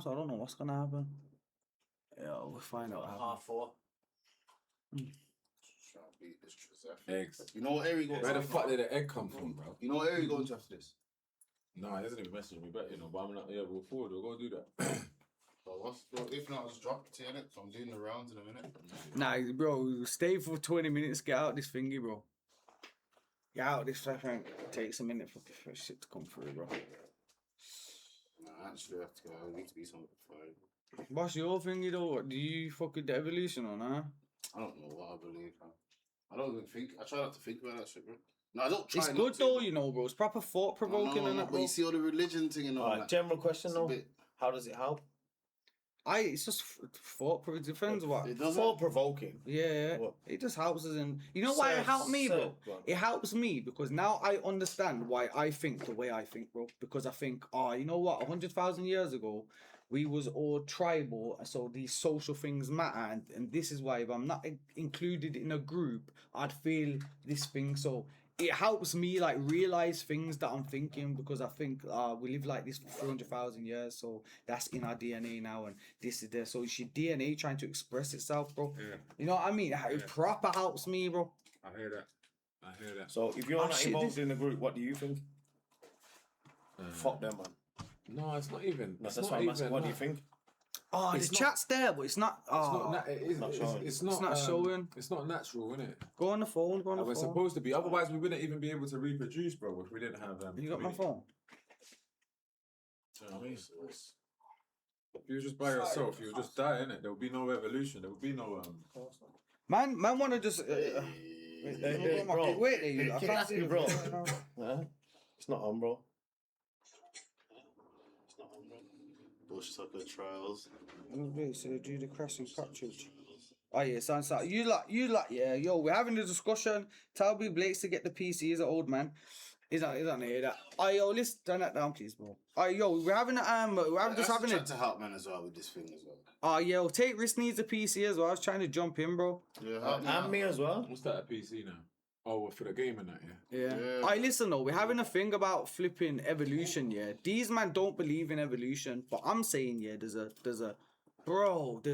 So I don't know what's gonna happen. Yeah, we'll find out. Half 4. Trying to beat this Trizette. Eggs. You know what area you going Where to? the fuck did the egg come from, bro? You know what area you going to after this? No, he hasn't even messaged me back, you know, but I'm not, yeah, we'll forward, we'll go do that. Well, if not, I'll just drop it in it. So I'm doing the rounds in a minute. Nah, bro, stay for 20 minutes. Get out this thingy, bro. Get out this fucking. Takes a minute for shit to come through, bro. No, I actually have to go. I need to be somewhere for 5. What's your thingy though? What, do you fuck with the evolution or nah? I don't know what I believe, man. I don't even think. I try not to think about that shit, bro. No, I don't try. It's not good to, though, but- you know, bro. It's proper thought provoking, and but bro. you see all the religion thing and all Alright, that. general question It's a though. bit- How does it help? It's just thought. It depends what. It doesn't. Thought provoking. Yeah, What? it just helps us in. You know why it helped me, bro? It helps me because now I understand why I think the way I think, bro. Because I think, you know what? 100,000 years ago, we was all tribal, so these social things matter, and this is why if I'm not included in a group, I'd feel this thing. So it helps me like realize things that I'm thinking because I think we live like this for 300,000 years, so that's in our DNA now, and this is there. So it's your DNA trying to express itself, bro. Yeah. You know what I mean? It proper helps me, bro. I hear that. So if you're not shit, involved in the group, what do you think? Fuck them, man. No, it's not even. That's It's why not I'm asking. even. What do no. you think? Oh, the It's not- chat's there, but it's not. It's not. Oh, It is, not showing. it's not. not showing. It's not natural, isn't it? go on the phone. Go on the We're phone. supposed to be. Otherwise, we wouldn't even be able to reproduce, bro. If we didn't have. You got my community. phone. Do you know what I mean? If you were just by yourself, you would just die, innit? There would be no evolution. There would be no. Man, wanna just. Hey, bro. Wait there, you. I Can I can't ask see you, the bro? bro. It's not on, bro. It's not on, bro. Bushsucker trials. Wait, so do the crashing cartridge. Oh yeah, sounds like you like, yeah, yo, we're having a discussion. Tell me Blake's to get the PC. He's an old man. He's not hear that. Oh yo, listen, turn that down, please, bro. Oh yo, we're having just having a to help man as well with this thing as well. Oh yo, take risk needs a PC as well. I was trying to jump in, bro. Yeah, And me as well. What's that? A PC now? Oh, for the game and that, yeah. Yeah. Yeah. I listen though, we're having a thing about flipping evolution, yeah. These man don't believe in evolution, but I'm saying, yeah, there's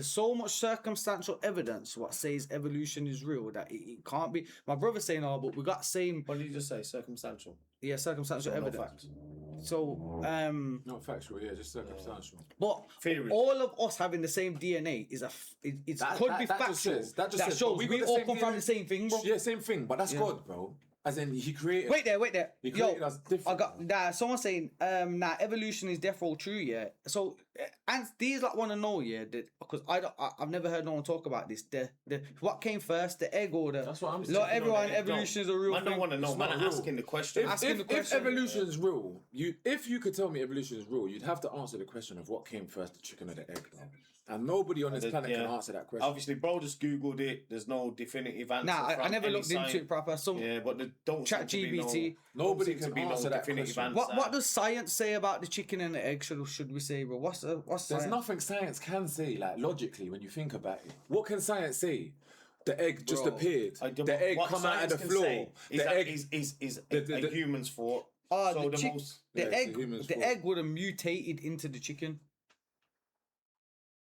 so much circumstantial evidence what says evolution is real that it can't be. My brother's saying, oh, but we got same, What did you just say? Circumstantial. yeah, circumstantial So no evidence. facts. So, Not factual, yeah, just circumstantial. but Theory. all of us having the same DNA is it could be That just factual. says- that just that says, shows but we we got the all same come from DNA. the same thing, bro. Yeah, same thing, but that's Yeah. God, bro. As in, he created. Wait there. He Yo, created us different. I got someone saying evolution is definitely true, yeah. So and these like want to know, yeah, that because I've never heard no one talk about this. The what came first, the egg or the That's what I'm Look, saying. everyone, evolution is a real Man thing. don't want to know. It's Man not are real. asking the question. Asking the If question. evolution is real, if you could tell me evolution is real, you'd have to answer the question of what came first, the chicken or the egg, bro. And nobody on this planet can answer that question. Obviously, bro just googled it. There's no definitive answer. Nah, I from never any looked into it proper. Some Yeah, but there don't Chat seem to be GBT. Nobody don't seem can to be answer that definitive question. answer. what does science say about the chicken and the egg? Should we say, bro? What's There's science? nothing science can say, like logically, when you think about it. What can science say? The egg just Bro, appeared. I don't- The egg what come out of science the can floor. say The is that egg is the- a human's fault. Oh, So the the chick- most the Yeah, it's the egg, human's the fault. egg would have mutated into the chicken.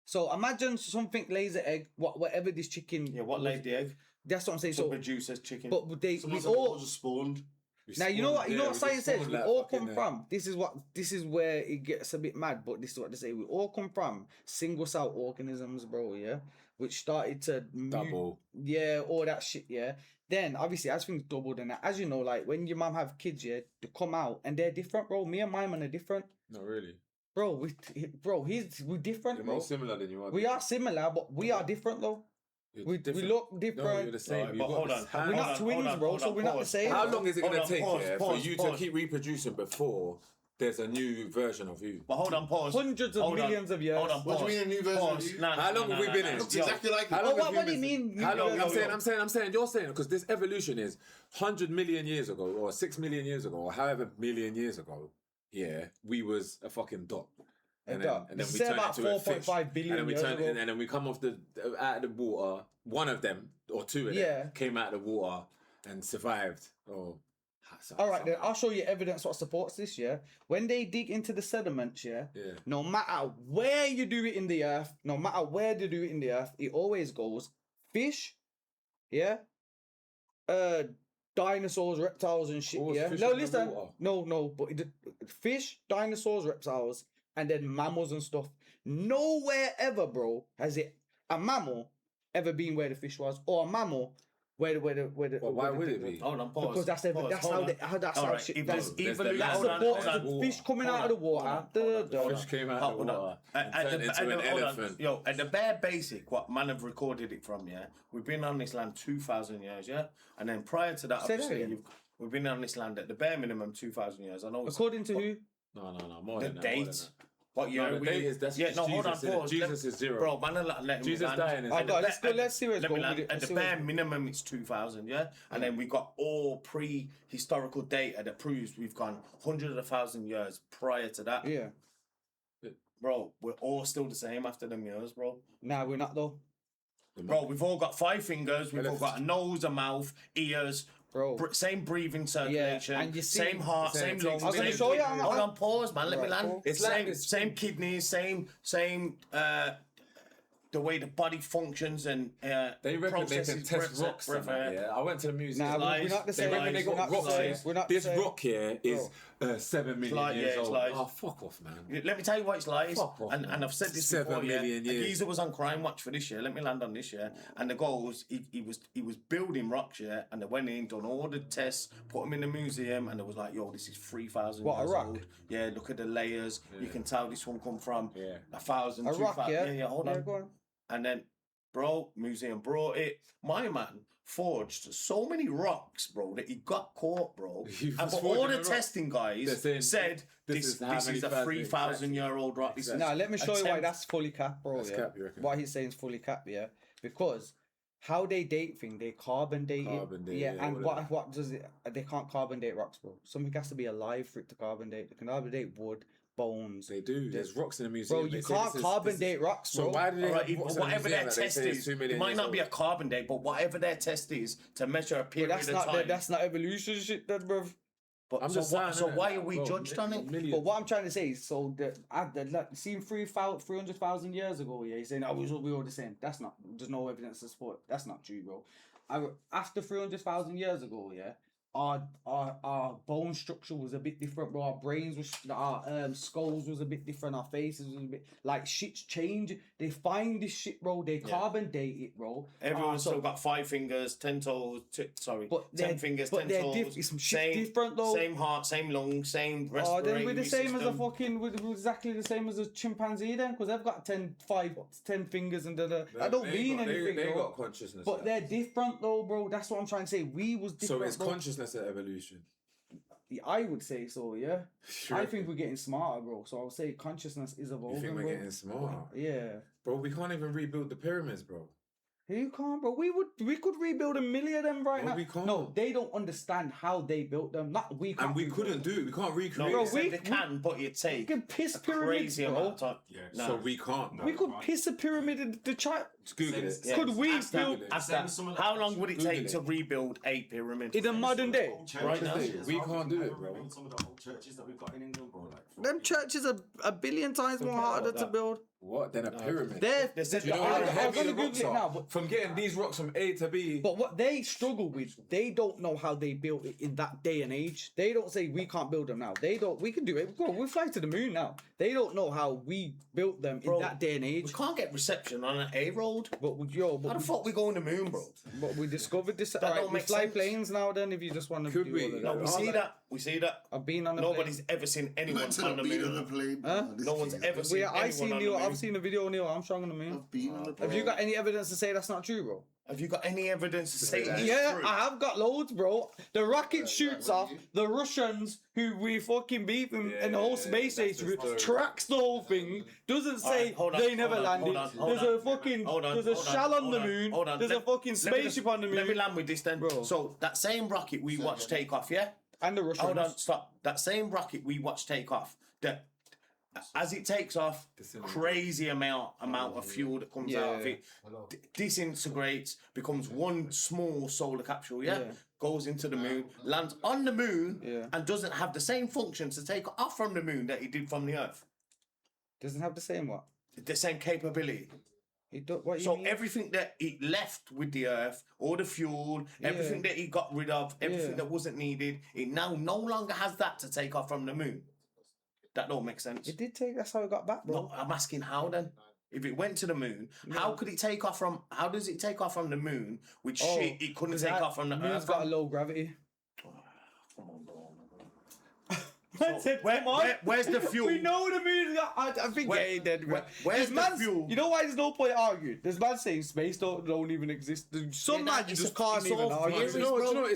So imagine something lays an egg, whatever this chicken. yeah. What laid the egg? That's what I'm saying. So So, produces chicken. but we Someone all just spawned. now you know what Yeah, we science just says. spawned We like all fucking, come from. This is where it gets a bit mad. But this is what they say. We all come from single cell organisms, bro. Yeah, which started to double. Yeah, all that shit. Yeah. Then obviously as things doubled and as you know, like when your mum have kids, yeah, they come out and they're different, bro. Me and my man are different, Not really. bro. We're different, You're bro. more similar than you are. We are similar, but we are different though. You're We different. look No, different. you're the same. Right, You've but got hold this on, hand- We're not hold on, twins, hold on, bro, hold so on, we're not the pause. same. How long is it Hold going on, to take pause, for pause, you pause. to keep reproducing before there's a new version of you? But hold on, pause. Hundreds of Hold on, millions of years. Hold on, What do pause. you mean a new version of Pause. you? Nah, How long nah, have we nah, been nah, in? nah. Looks Yo, exactly like How it. long Oh, have what we do you been- mean? How long? Yo, yo. I'm saying. You're saying because this evolution is 100 million years ago, or 6 million years ago, or however million years ago. Yeah, we was a fucking dot. And then we say turned about into a fish. 4.5 billion And then we years turned, ago. and then we come off out of the water. One of them or two of them Yeah. came out of the water and survived. Or All right, then I'll show you evidence what supports this. Yeah, when they dig into the sediments, no matter where you do it in the earth, it always goes fish, dinosaurs, reptiles, and shit. No, listen, no, but fish, dinosaurs, reptiles, and then mammals and stuff. Nowhere ever, bro, has a mammal ever been where the fish was, or a mammal where the why would it be? Hold on, pause. Because that's how shit. That's evolution. Fish coming out of the water. Fish came out of the water. Turned into an elephant. Yo, at the bare basic, what man have recorded it from, we've been on this land 2,000 years, and then prior to that, obviously, we've been on this land at the bare minimum 2,000 years. I know. According to who? No, more the than that. date. What year? No, the date is that's hold on, pause. Jesus is 0. Bro, man, let Jesus dying is let's see where it's going. At the bare minimum, it's 2,000, and then we got all pre-historical data that proves we've gone hundreds of 1,000 years prior to that. Bro, we're all still the same after them years, bro. Nah, we're not though. Bro, we've all got 5 fingers. We've all got a nose, a mouth, ears. Bro, same breathing circulation, and you see, same heart, same lungs. I'm gonna show you. Hold on, pause, man. Let me land. It's same kidneys, same. The way the body functions and they reckon they can test rocks. I went to the museum. Nah, we're not the same. They reckon they got rocks here. This rock here is 7 million years old. Oh, fuck off, man. Let me tell you what it's like. And I've said this 7 before. million years. A geezer was on Crime Watch for this year. Let me land on this year. And the goal was he was building rocks, and they went in, done all the tests, put them in the museum, and it was like, yo, this is 3,000 years old. Yeah, look at the layers. You can tell this one come from 1,000, 2,000. Yeah, hold on. Go on. And then, bro, museum brought it. My man forged so many rocks, bro, that he got caught, bro. But all the testing guys said this is a 3,000-year-old rock. Now, let me show you why that's fully cap, bro. Cap, why he's saying it's fully cap, because how they date thing, they carbon date it. And what does it? They can't carbon date rocks, bro. Something has to be alive for it to carbon date. They can carbon date wood. Bones. They do. There's rocks in the museum. Bro, you can't carbon date rocks, bro. So why do they whatever their test is, it might not be a carbon date, but whatever their test is to measure a period of time. That's not evolution shit, then, bro. But I'm just saying, so why are we judged on it? But what I'm trying to say is, so seen 300,000 years ago, he's saying, we were the same. That's not. There's no evidence to support. That's not true, bro. After 300,000 years ago, our bone structure was a bit different, bro. Our brains was, our skulls was a bit different. Our faces was a bit like shit's change. They find this shit, bro. They carbon date it, bro. Everyone's still got 5 fingers, 10 toes. 10 fingers, 10 toes. It's same different though. Same heart, same lung, same respiratory then we're the same system. as a fucking. We're exactly the same as a chimpanzee then, because they've got 10 fingers and da. I don't mean anything, They bro. got consciousness, but they're different though, bro. That's what I'm trying to say. We was different. So it's bro. consciousness of evolution. I would say so, yeah. Sure. I think we're getting smarter, bro. So I'll say consciousness is evolving. You think we're getting smarter? Yeah. Bro, we can't even rebuild the pyramids, bro. You can't, bro. We could rebuild 1 million of them right now. We can't. No, they don't understand how they built them. Not we can't. And we couldn't do it. We can't recreate. No, they can, but you take. We can piss pyramids, crazy bro. amount of time. Yeah, no. So we can't. We could piss a pyramid in the child. Google it. Could we build? How long would it take to rebuild a pyramid in a modern day? Right now, we can't do it, bro. Some of the old churches that we've got in England, bro. Them churches are a billion times more harder to build. What? Than a pyramid? I'm gonna Google it now. But from getting these rocks from A to B. But what they struggle with, they don't know how they built it in that day and age. They don't say we can't build them now. They don't. We can do it. We fly to the moon now. They don't know how we built them in that day and age. We can't get reception on an A road. But how the fuck we go on the moon, bro? But we discovered this. That right, don't we make fly sense. planes now. Then, if you just want to, could we? No, we see that. We see that. I've been on. Nobody's ever seen anyone on the moon. No one's ever seen anyone on the moon. I've seen a video of Neil Armstrong on the moon. Have you got any evidence to say that's not true, bro? Have you got any evidence to say that? Yeah, I have got loads, bro. The rocket shoots off. The Russians, who we fucking beat them in the whole space station, tracks the whole thing. Doesn't say they never landed. There's a fucking, there's a shell on the moon. There's a fucking spaceship on the moon. Let me land with this then, bro. So that same rocket we watched take off, yeah? And the Russians. Hold on, stop. That same rocket we watched take off. as it takes off, crazy amount of fuel that comes out of it disintegrates, becomes one small solar capsule, goes into the moon, lands on the moon, and doesn't have the same function to take off from the moon that it did from the Earth. Doesn't have the same what? The same capability. What you So mean? everything that it left with the Earth, all the fuel, everything that it got rid of, everything that wasn't needed, it now no longer has that to take off from the moon. That don't make sense. It did take. That's how it got back, bro. No, I'm asking how then. If it went to the moon, how could it take off from? How does it take off from the moon with shit it couldn't take off from the moon's Earth? got a low gravity. Come on, bro. So, where's the fuel? We know the moon. I think dead. Where's the fuel? You know why there's no point arguing? There's man saying space don't even exist. Some man you just can't even argue. It's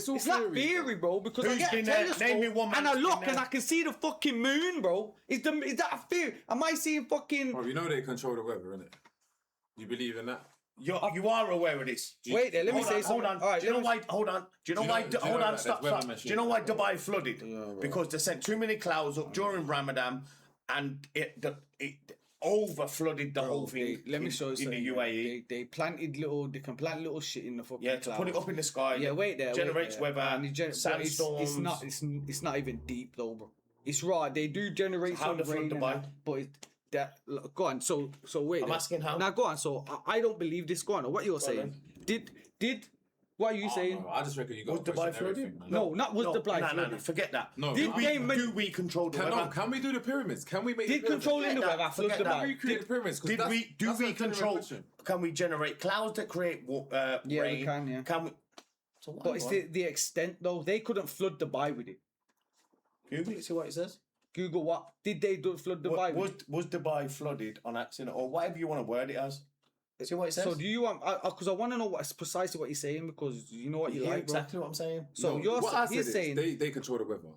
all It's not theory, bro. Because I get a telescope Name me one man and I that's look been and there. I can see the fucking moon, bro. Is that a theory? Am I seeing fucking? Bro, you know they control the weather, innit? You believe in that? You are aware of this. Wait there, let me say something. Hold on. All right, Do you know why? Hold on. Do you know why? Hold on. Stop. weather Do machine? you know why Dubai flooded? Because they sent too many clouds up during Ramadan, and it over flooded the whole thing. Let me show you in the something. UAE. They can plant little shit in the fucking Yeah, to put it clouds. up in the sky. Yeah, wait there. Generates wait there. weather, And but sandstorms. It's not even deep though, bro. It's raw. They do generate How some they flood rain, and Dubai? that, but go on. So wait. I'm asking how. Now go on. So I don't believe this. Go on. What you're saying? Did what are you saying? No, I just reckon you got Was to Dubai question flooded? everything, man. No, not was Dubai No, flooded. forget that. No, Did Do we control the weather? Can we do the pyramids? Can we make Did the pyramids? controlling the Forget that, weather flood forget that. Can we Dubai? create the pyramids? 'Cause Do that's we a genuine control? question. Can we generate clouds that create Yeah, we rain? can, yeah. Can we? So why But it's the extent though. They couldn't flood Dubai with it. Google it. See what it says. Google what? Did they flood Dubai with it? Was Dubai flooded on accident or whatever you want to word it as? See what it says. So do you want? Because I want to know what's precisely what you're saying because you know what you hear like, bro. exactly what I'm saying. So No, what I said he's is saying they control the weather.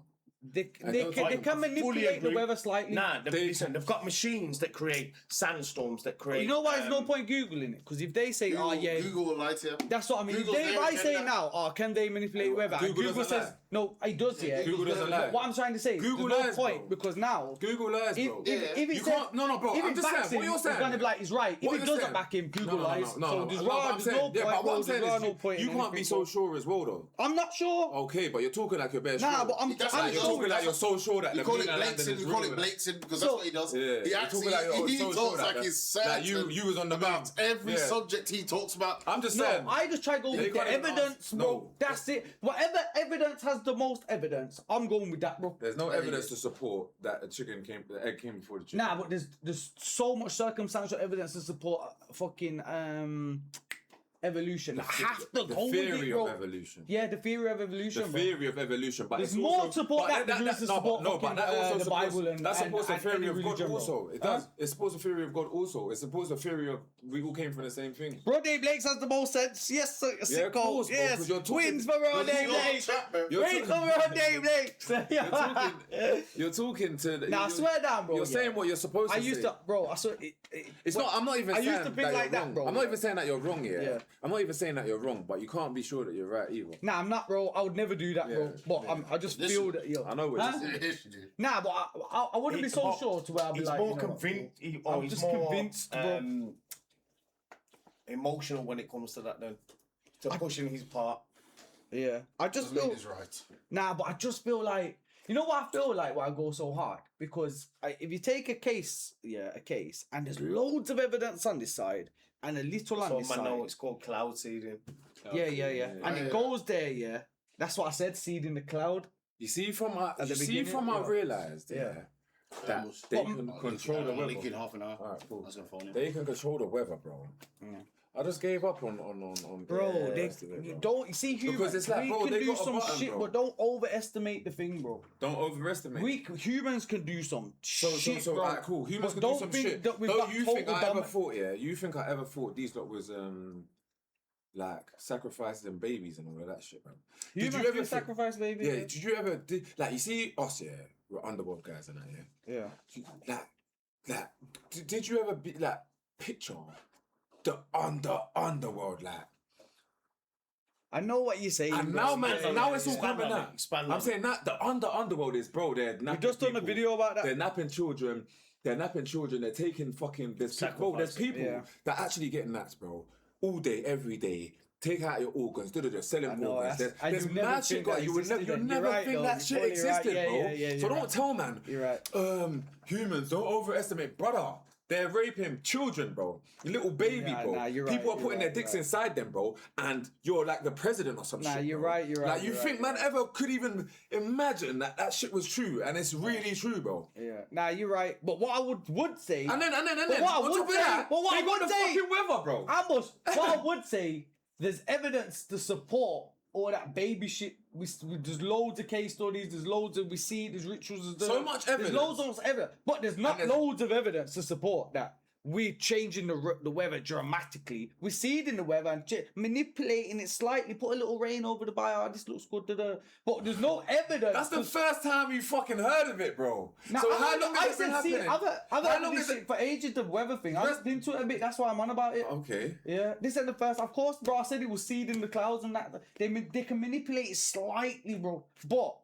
they don't can fully manipulate the agree. weather slightly. Nah, listen, they've got machines that create sandstorms that create. You know why there's no point googling it? Because if they say, Google will lie to you. that's what I mean. Google's If there, I check say that. now, can they manipulate weather? And Google Google doesn't says lie. no. It does, yeah. Google doesn't lie. What I'm trying to say, Google there's no lies, point bro. because now. Google lies, If, bro. if, if it You says, can't- no, bro, If I'm it just backs saying, what him, you're saying- it's gonna be like he's right. If What it you're doesn't saying- back him, Google lies. So there's but I'm there's no saying, point. yeah, but what bro, I'm saying there's is no point you in can't be anything, so bro. sure as well, though. I'm not sure. Okay, but you're talking like you're bare Nah, sure. but I'm That's Like, like you're yo, talking like you're so sure that You the call it meaning of London Blakeson, is you call it real. Blakeson because So- that's what he does. Yeah, He you're actually talking like you're he so talks sure like that- he's that certain you was on the about moon. every Yeah. subject he talks about. I'm just No, saying. I just try to go They with the can't even evidence, ask- bro. no. That's it. Whatever evidence has the most evidence, I'm going with that, bro. There's no evidence to support that the egg came before the chicken. Nah, but there's so much circumstantial evidence to support fucking evolution. I have to The go with theory it, bro. of evolution. Yeah, the theory of evolution, The bro. theory of evolution, but There's it's more also, support but that than to support but fucking, that also the supports, Bible and- that supports the and theory any of God religion, bro. also. It does. It supports the theory of God also. It supports the theory of we all came from the same thing. Broadday Blakes has the most sense. Yes, sir. Yeah, of course, bro, Yes, 'cause you're talking- wins for Broadday You're Blakes. trap, man. You're Wins for talking- Broadday Blakes. You're talking to. Nah, I swear down, bro. You're yeah. saying what you're supposed to I used say. to, bro. I saw it. It's not. I'm not even. I used saying to think that like you're that, wrong. bro. I'm not even saying that you're wrong. Yeah. I'm not even saying that you're wrong, but you can't be sure that you're right either. Nah, I'm not, bro. I would never do that, bro. Yeah, But I just Listen, feel that, yo. I know what Huh? you're saying. Yes, you do. Nah, but I wouldn't be so But sure to where I'd be He's like, more you know what, convinced. I'm He's just more convinced, bro. emotional when it comes to that. Then to pushing his part. Yeah, I just Doesn't mean feel. he's right. Nah, but I just feel like, you know what I feel like why I go so hard? Because if you take a case, and there's loads of evidence on this side and a little on So this man, side. know it's called cloud seeding. Yeah. And it goes there, yeah. That's what I said, seed in the cloud. You see, from I the beginning, I yeah. realised, Yeah. that they can control the I'll link in weather. half an hour. Alright, cool. I was gonna phone you. They can control the weather, bro. I just gave up on Bro, the they rest of it, you bro. don't, you see, humans, it's like, we bro, can they do got a some button, shit, bro. but don't overestimate the thing, bro. Don't overestimate. Humans can do some So, shit, so, bro. alright, cool. Humans But can do don't some think shit. that we've Don't got you think total I ever dominance. thought? Yeah, you think I ever thought these lot was like sacrificing babies and all of that shit, man? Humans Did you ever do sacrifice, baby? Yeah. Did you ever like you see us? Yeah, we're underworld guys and that. Yeah. Yeah. Did you ever be like picture the underworld like? I know what you're saying. And bro. now, man, Yeah, now yeah, it's all yeah. Expand coming on it, out. expand I'm on saying that the underworld is, bro. They're We napping just done a people. video about that. They're napping children. they're napping children, they're taking fucking... There's Sacrifice. people that actually get naps, bro. All day, every day. Take out your organs, selling organs. There's mad shit going. You would never think that shit existed, bro. So don't tell, man. You're right. Humans, don't overestimate, brother. They're raping children, bro. Your little baby, bro. People are putting their dicks inside them, bro. And you're like the president or some shit. You're bro. right. Like, you think man ever could even imagine that shit was true? And it's really true, bro. Yeah. You're right. But what I would say... And then, what I would say... What I would say... fucking weather, bro. What I would say... There's evidence to support all that baby shit. There's loads of case studies. There's loads of... We see there's rituals. So much evidence. There's loads of evidence. But there's not loads of evidence to support that. We're changing the weather dramatically. We're seeding the weather and manipulating it slightly. Put a little rain over the bio. This looks good. But there's no evidence. That's the first time you fucking heard of it, bro. Now, so how long has it been happening? I've heard this shit for ages, the weather thing. I looked into it a bit. That's why I'm on about it. Okay. Yeah. This ain't the first. Of course, bro. I said it was seeding the clouds and that. They can manipulate it slightly, bro. But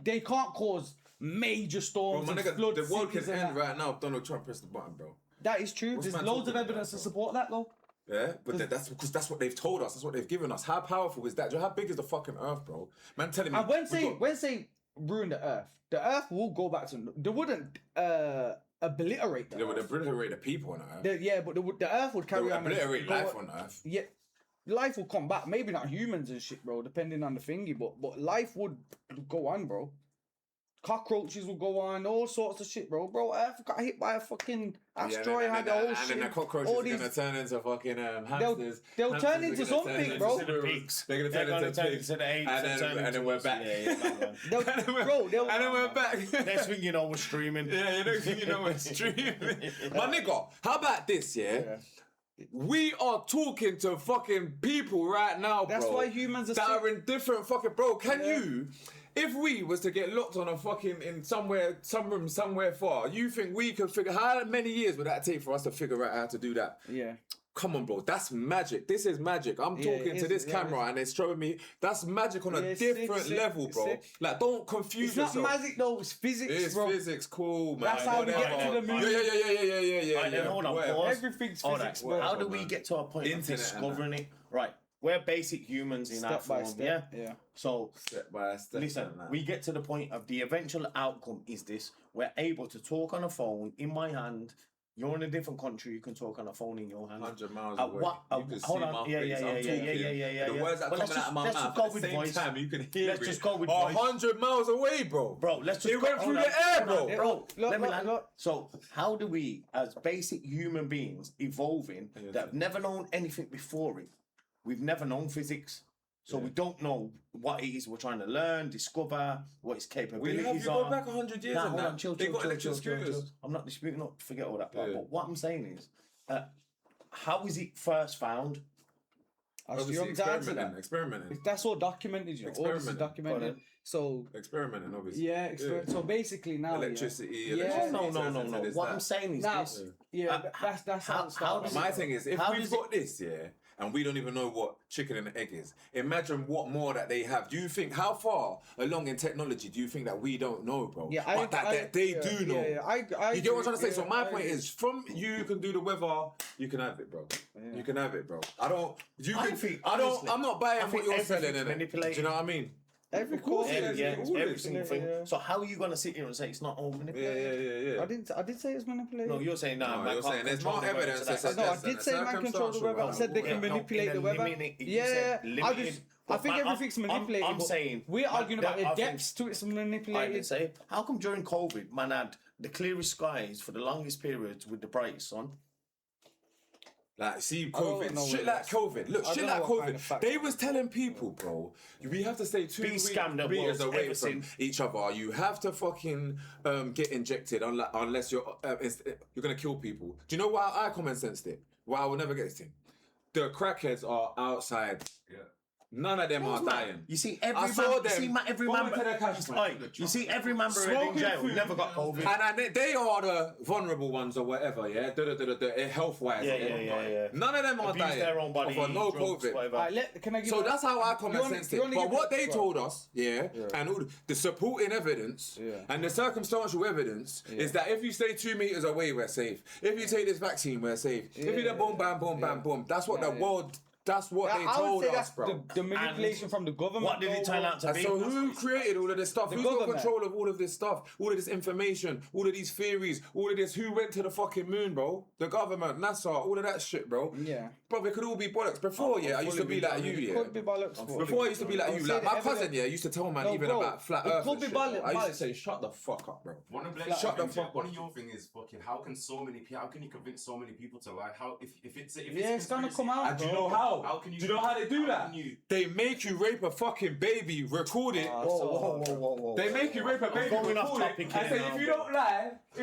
they can't cause major storms Bro, my and nigga, floods. the world can end right now if Donald Trump pressed the button, bro. That is true. There's loads of evidence to support that, though. Yeah, but that's because that's what they've told us. That's what they've given us. How powerful is that? Do you know how big is the fucking Earth, bro? Man, telling me. And when say ruin the Earth will go back to. They wouldn't obliterate the Earth. They would obliterate the people on Earth. But the Earth would carry on. Obliterate life on Earth. Yeah, life will come back. Maybe not humans and shit, bro. Depending on the thingy, but life would go on, bro. Cockroaches will go on, all sorts of shit, bro. Earth got hit by a fucking asteroid, had the whole shit. And then the cockroaches are gonna turn into fucking hamsters. They'll turn into something, bro. They're gonna turn into pigs. the apes. And then we're back. And then we're back. Next thing you know, we're streaming. Yeah, next thing you know, we're streaming. My nigga, how about this, yeah? We are talking to fucking people right now, bro. That's why humans that are in different fucking... Bro, can you... If we was to get locked on a fucking in some room somewhere far, you think we could figure how many years would that take for us to figure out how to do that? Yeah. Come on, bro. That's magic. This is magic. I'm talking to this camera and it's showing me that's magic on a different level, bro. Like, don't confuse yourself. It's not magic though. It's physics, bro. It's physics. Cool, man. That's how we get to the moon. Yeah. Hold on. Everything's physics, bro. How do we get to a point of discovering it? Right. We're basic humans in our form, yeah? So, step by step. Listen, we get to the point of the eventual outcome is this. We're able to talk on a phone in my hand. You're in a different country, you can talk on a phone in your hand. 100 miles away. You can hold see on. my Yeah. The words that are coming out of my mouth at the same time, you can hear let's it. just go with 100 miles away, bro. Bro, let's just It went through the air, bro. Let me land. So, how do we, as basic human beings, evolving, that have never known anything before it, we've never known physics, so we don't know what it is we're trying to learn, discover, what its capabilities are. You go back 100 years and that. Chill. I'm not disputing, not forget all that part, but what I'm saying is, how was it first found? Obviously experimenting. That's all documented, you know. All this is documented. So experimenting, obviously. Yeah, so basically now electricity. No. What I'm saying is this. Yeah, that's how it starts. My thing is, if we've got this, and we don't even know what chicken and egg is. Imagine what more that they have. Do you think, how far along in technology do you think that we don't know, bro? Yeah, that they do know. Yeah, you get what I'm trying to say? So my point is, from you can do the weather, you can have it, bro. Yeah. You can have it, bro. I'm not buying what you're selling, innit? Do you know what I mean? Every single thing. Yeah. So how are you gonna sit here and say it's not all manipulated? Yeah. I did say it's manipulated. No, you're saying you're saying there's more evidence. No, I did say man control the weather. I said they can manipulate the weather. I think everything's manipulated. I'm saying we're arguing about the depths to it's manipulated. I did say, how come during COVID, man had the clearest skies for the longest periods with the brightest sun? Like, see, COVID, shit like COVID. Look, shit like COVID. They was telling people, bro, we have to stay 2 meters away from each other. You have to fucking get injected unless you're gonna kill people. Do you know why I common sensed it? Why I will never get this thing? The crackheads are outside None of them are dying. You see every I saw them every going man. to the cash point. You see every member in Smoking jail food. never got COVID. And they are the vulnerable ones or whatever, yeah? Health-wise. Yeah. None of them are Abuse dying their own body, of no drugs, COVID. whatever. Can I give So that's how I common sense it. But what they right. told us, and all the supporting evidence and the circumstantial evidence is that if you stay 2 meters away, we're safe. If you take this vaccine, we're safe. If you do boom, bam, boom, bam, boom. That's what the world. That's what they told us, bro. The manipulation from the government. What did it turn out to be? So who created all of this stuff? Who's got government. control of all of this stuff? All of this information, all of these theories, all of this. Who went to the fucking moon, bro? The government, NASA, all of that shit, bro. Yeah. Bro, it could all be bollocks. Before, I used to be like you, It could be bollocks. Before I used to be like you. Like my cousin, used to tell man even bro, about flat it earth. could and be shit, bollocks. bro. I used to say, shut the fuck up, bro. One of Shut the fuck One up. of your thing is fucking. How can you convince so many people to lie? How if It's gonna come out. And do you know how? How can you? Do you know how they do that? They make you rape a fucking baby, record it. Whoa. They make you rape a baby, going off record it, topic and here say now, if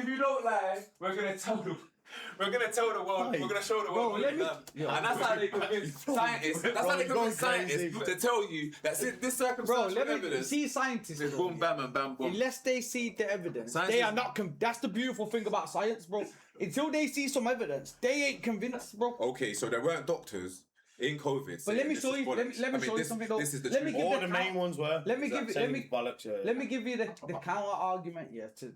you don't lie, we're gonna tell the world, we're gonna show the world what you've done. And that's how they convince scientists. That's how they convince scientists to tell you that this circumstantial evidence. See scientists. Is boom, bam, and bam, boom. Unless they see the evidence, Scientists- they are not. That's the beautiful thing about science, bro. Until they see some evidence, they ain't convinced, bro. Okay, so there weren't doctors in COVID. But let me show you. Let me show you something. Though. This is the let me truth. give All the main ones were. Let me give you. Let me give give you the counter argument. Yeah, to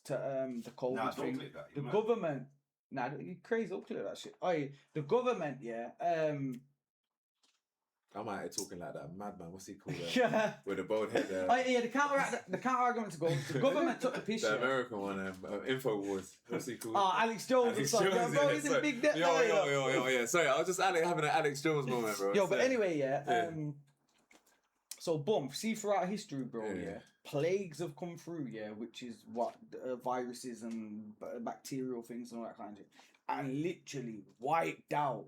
the COVID Nah, thing. don't click that. The You government. Nah, you crazy. Don't click that shit. Oi, the government. Yeah. I'm out here talking like that madman. What's he called? Yeah. With a bald head. Yeah. The counter argument to go. The government took the piss. The Yeah. American one, Infowars. What's he called? Oh, Alex Jones. Alex Bro, Jones, he's yeah, a big debt. Yo, yeah. Sorry, I was just having an Alex Jones moment, bro. Yo, but anyway, so boom, see throughout history, bro, plagues have come through, which is what viruses and bacterial things and all that kind of shit, and literally wiped out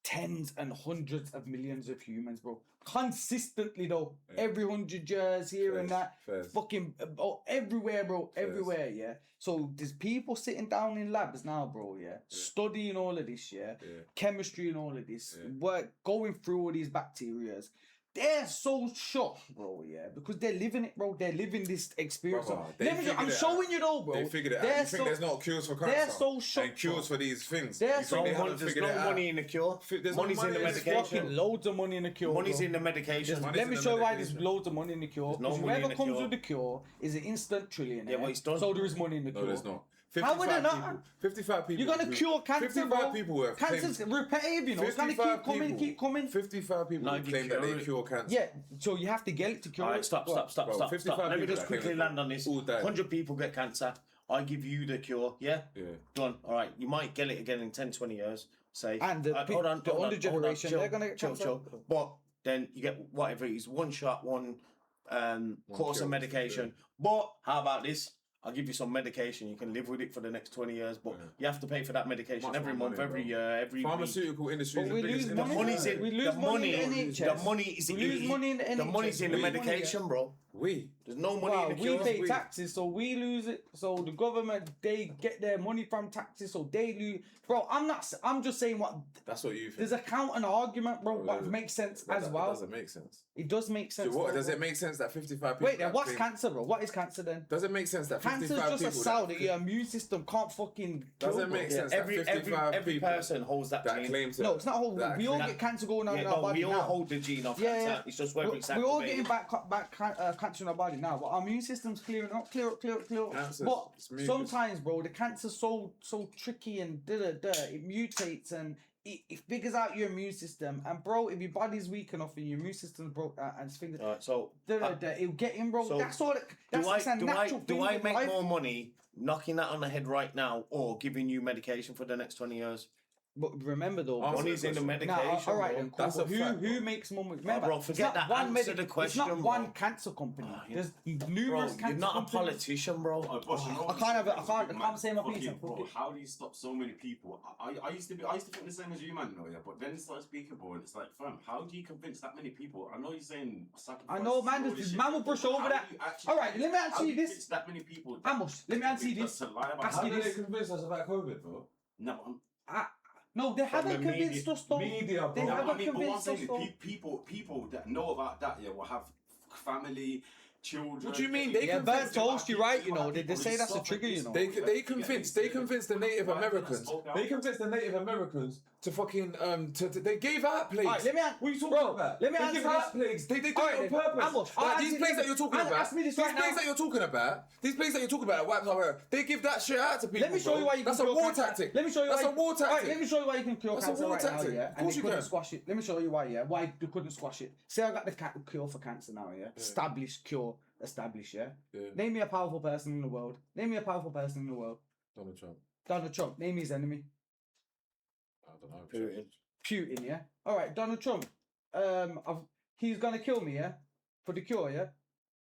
tens and hundreds of millions of humans, bro. Consistently though, every 100 years here and that, fucking everywhere, bro, everywhere, yeah. So there's people sitting down in labs now, bro, studying all of this, chemistry and all of this, work, going through all these bacterias. They're so shocked, bro, because they're living it, bro. They're living this experience. I'm showing you though, bro. They figured it out. You think there's not cures for cancer? They're so shocked. And cures for these things. There's no money in the cure. Money's in the medication. Loads of money in the cure. Money's in the medication. Let me show you why there's loads of money in the cure. No money Whoever in the comes cure. with the cure is an instant trillionaire. Yeah, but it's done. So there is money in the cure. No, there's not. How would they not? 55 people. You're gonna cure cancer, 55 bro. people were Cancer's repetitive, you know. It's gonna keep coming. 55 people claim that they cure cancer. Yeah, so you have to get it to cure All right, it. stop. 55 Let me people just that quickly claim land on this. all day. 100 people get cancer. I give you the cure, yeah? Done. All right, you might get it again in 10, 20 years, say. And the older generation, they're gonna get cancer. Chill. But then you get whatever it is, one shot, one course of medication. But how about this? I'll give you some medication. You can live with it for the next 20 years, but you have to pay for that medication every month, every year, every pharmaceutical industry is But the we biggest lose industry. money. money's in We lose the money in the NHS. The money is We lose money in the The NHS. money's in the We lose money, medication, bro. There's no money in the we cure. pay taxes, so we lose it. So the government, they get their money from taxes, so they lose. Bro, I'm just saying what. That's what you think. There's a counter argument, bro. What makes sense as well. It doesn't make sense. It does make sense. So what, bro. does it make sense that 55 people... Wait, then what's cancer, bro? What is cancer then? Does it make sense that 55 Cancer's people... just a cell that your immune system can't fucking kill. Does it make sense that Every 55 people person holds that gene. claim to... No, it's not whole. We all get cancer going on in our body we all now. hold the gene of Yeah, cancer. yeah. It's just whether it's We're all activated. getting back cancer in our body now, but our immune system's clear up. Cancer's But smooth. sometimes, bro, the cancer's so tricky and it mutates and it figures out your immune system. And bro, if your body's weak enough and your immune system's broke and fingers, Alright, so it'll get in, bro. so That's all. That's a natural thing. do I in make life. more money knocking that on the head right now or giving you medication for the next 20 years? But remember though, Answer Money's in the medication. all right, bro. then, cool. That's a But fact, who makes more money? Remember, bro, forget it's not that. one Answer the question, It's not one bro. cancer company. There's Bro, numerous cancer you're not a companies. politician, bro. I can't say my piece. Bro, how do you stop so many people? I used to think the same as you, man. Yeah, but then it started speaking, bro, and it's like, fam, how do you convince that many people? I know you're saying sacrifice. I know, man. all this shit, Man will brush over how that. do you actually- All right, let me how answer do you you this. convince that many people. Amos, let me answer you this. To lie about Ask How you did they this. convince us about COVID, bro? No, No, they haven't convinced us though. Media, They bro. haven't convinced us though. People that know about that, will have family, children. What do you mean? Yeah, Bert told you, right? You know, they say that's a trigger, you know. They convinced the Native Americans. They convinced the Native Americans to fucking they gave out plagues. Alright, let me what are you talking about? let me they answer give out this. plagues. They do it Alright, on purpose. Amos, Like these plagues that you're talking about. ask me this These right plagues now. that you're talking about. These plagues that you're talking about. Wipes our hair. They give that shit out to people. Let me show you why you can That's a cure war cancer. tactic. Let me show you That's why. a war Alright, tactic. let me show you why you can cure That's a cancer war right now, tactic. yeah. Of And course they you couldn't can. squash it. Let me show you why, yeah. Why they couldn't squash it. Say I got the cure for cancer now, yeah. Established cure, established, yeah. Name me a powerful person in the world. Name me a powerful person in the world. Donald Trump. Donald Trump. Name his enemy. I don't know. Putin, yeah. All right, Donald Trump. He's gonna kill me, yeah, for the cure, yeah.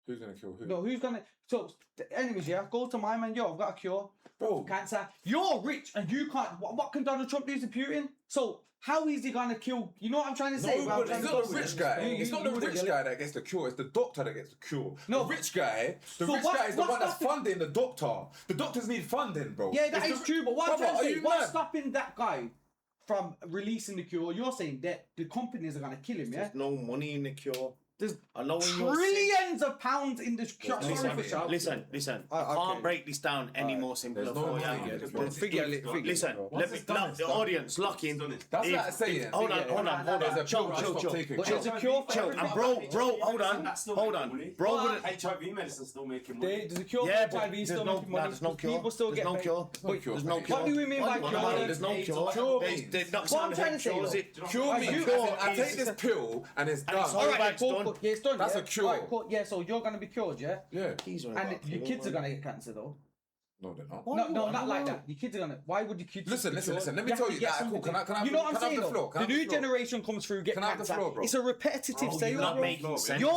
Who's gonna kill who? No, who's gonna? So the enemies, yeah. Go to my man, yo. I've got a cure, Bro. for cancer. You're rich and you can't. What can Donald Trump do to Putin? So how is he gonna kill? You know what I'm trying to say? No, but it's not the rich guy. It's not the rich guy that gets the cure. It's the doctor that gets the cure. No. The rich guy. The So rich guy is the what's one that's stopping- funding the doctor. The doctors need funding, bro. Yeah, that It's is true. But what I'm Brother, trying to are say, you what's mad? stopping that guy from releasing the cure? You're saying that the companies are gonna kill him, yeah? There's no money in the cure. There's I know when you're sick. trillions of pounds in the cure. Sorry for shouting. Listen. I can't break this down any more simpler There's no for you. money. Listen, let me, the audience, lock in. That's like saying. Hold on. There's a Chill. But there's a cure for Chill. And bro, hold on. Bro, wouldn't. HIV medicine's still making money. There's a cure Yeah, for but HIV, still there's no, making money. there's no cure. People still There's get no paid. cure. Wait, There's no cure. What do we mean by No, cure? there's no cure. Cure They means- knocks What on I'm the trying head, to say, cures though, it. Cure Right, means you- as in, cure I is- take this pill and it's And done. it's All right, Alright, cool, done. cool. Yeah, it's done. That's yeah? a cure. Alright, cool. Yeah, so you're gonna be cured, yeah? Yeah. And your kids are gonna get cancer though. No, they're not. No, not like that. Your kids are gonna. Why would your kids? Listen. be cured? Let me have tell to you get that. Cool. something. Can I You know what I'm have saying? the though? floor? Can I The have new the floor? generation comes through, get Can I have the cancer. floor, bro? It's a repetitive sale, You're not bro. making sense. Bro,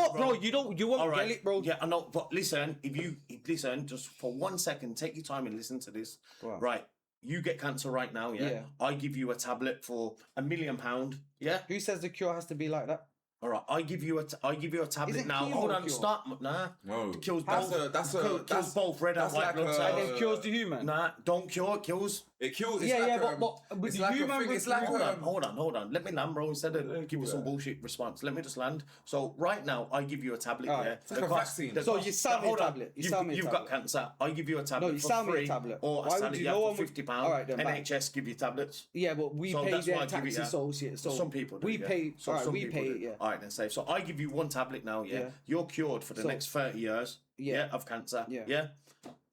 you won't All get it, bro. Yeah, I know, but listen, if you listen, just for 1 second, take your time and listen to this. Go on. Right, you get cancer right now, yeah? Yeah. I give you a tablet for £1 million, yeah? Who says the cure has to be like that? All right, I give you a tablet Isn't now. chemo Hold on, cure? stop. Nah, No. kills That's both. kills both red and that's white like blood a- And cells. then cures the human. Nah, don't cure. It kills. It kills. It's Yeah, like yeah, a- but with it's the like a human thing. with It's like Hold on. Let me land, bro. Instead of give you some bullshit response, let me just land. So right now, I give you a tablet. Alright. Yeah, It's like a vaccine. So you sell me a hold on. tablet. You sell me a You've tablet. got cancer. I give you a tablet. No, you for sell me a free, tablet. Or Why I would sell it you- you no for one would- £50. Alright then, back. NHS give you tablets. Yeah, but we So pay that's why their I give it, tax yeah. associates. So Some people do, we yeah. pay. So Alright, some we people pay do. it. Yeah. All right, then say. So I give you one tablet now. Yeah, Yeah. you're cured for the So- next 30 years. Yeah. Yeah, of cancer. Yeah. Yeah.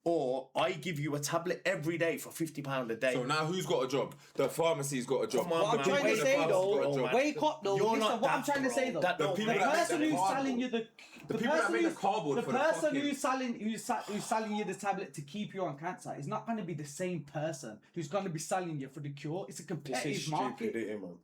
Or I give you a tablet every day for £50 a day. So now who's got a job? The pharmacy's got a job. Come on, What I'm man. trying to Wait, say the though, pharmacy's got a wake job. up though. You're Listen, not what I'm daft, trying to say bro. though, That don't the people that person make who's them selling you the people that make the cardboard for the person fucking- who's selling you the tablet to keep you on cancer is not going to be the same person who's going to be selling you for the cure. It's a This competitive is market. stupid, man.